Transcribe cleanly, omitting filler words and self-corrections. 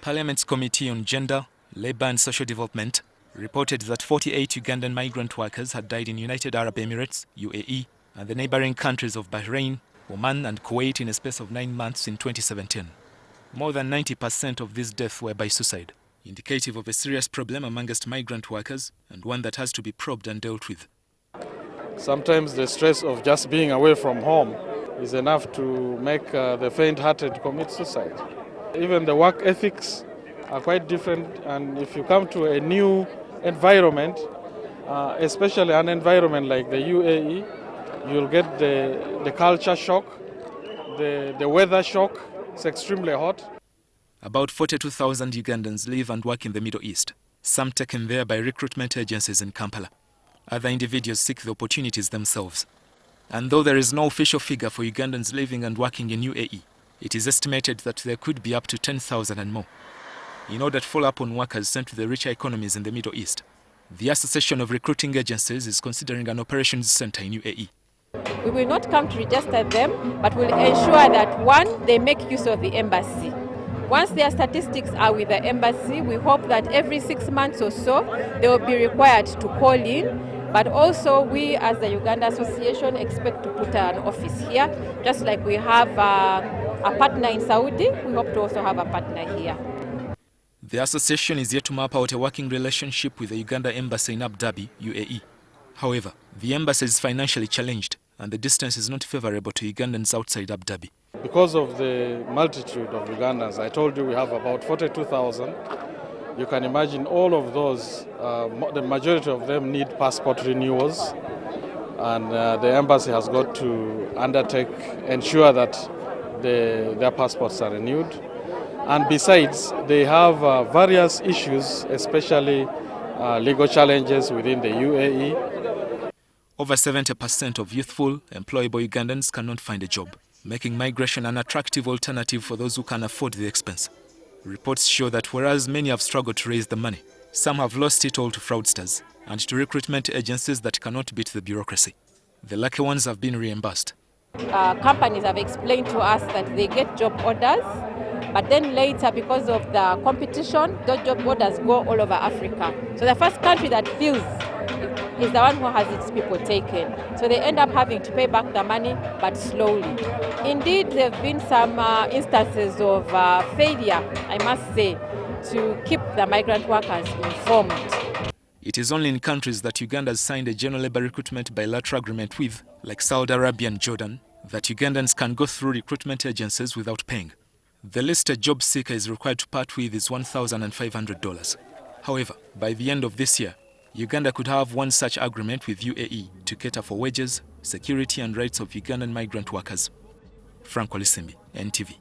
Parliament's Committee on Gender, Labour and Social Development reported that 48 Ugandan migrant workers had died in United Arab Emirates, UAE, and the neighbouring countries of Bahrain, Oman and Kuwait in a space of 9 months in 2017. More than 90% of these deaths were by suicide, indicative of a serious problem amongst migrant workers and one that has to be probed and dealt with. Sometimes the stress of just being away from home is enough to make the faint-hearted commit suicide. Even the work ethics are quite different, and if you come to a new environment, especially an environment like the UAE, you'll get the culture shock, the weather shock. It's extremely hot. About 42,000 Ugandans live and work in the Middle East, some taken there by recruitment agencies in Kampala. Other individuals seek the opportunities themselves. And though there is no official figure for Ugandans living and working in UAE, it is estimated that there could be up to 10,000 and more. In order to follow up on workers sent to the richer economies in the Middle East, the Association of Recruiting Agencies is considering an operations center in UAE. We will not come to register them, but will ensure that, one, they make use of the embassy. Once their statistics are with the embassy, we hope that every 6 months or so, they will be required to call in. But also, we as the Uganda Association expect to put an office here. Just like we have a partner in Saudi, we hope to also have a partner here. The association is yet to map out a working relationship with the Uganda embassy in Abu Dhabi, UAE. However, the embassy is financially challenged and the distance is not favorable to Ugandans outside Abu Dhabi. Because of the multitude of Ugandans, I told you we have about 42,000. You can imagine all of those, the majority of them need passport renewals, and the embassy has got to ensure that their passports are renewed. And besides, they have various issues, especially legal challenges within the UAE. Over 70% of youthful, employable Ugandans cannot find a job, making migration an attractive alternative for those who can afford the expense. Reports show that whereas many have struggled to raise the money, some have lost it all to fraudsters and to recruitment agencies that cannot beat the bureaucracy. The lucky ones have been reimbursed. Companies have explained to us that they get job orders, but then later, because of the competition, those job orders go all over Africa. So the first country that feels is the one who has its people taken. So they end up having to pay back the money, but slowly. Indeed, there have been some instances of failure, I must say, to keep the migrant workers informed. It is only in countries that Uganda has signed a general labour recruitment bilateral agreement with, like Saudi Arabia and Jordan, that Ugandans can go through recruitment agencies without paying. The least a job seeker is required to part with is $1,500. However, by the end of this year, Uganda could have one such agreement with UAE to cater for wages, security and rights of Ugandan migrant workers. Frank Olisimbi, NTV.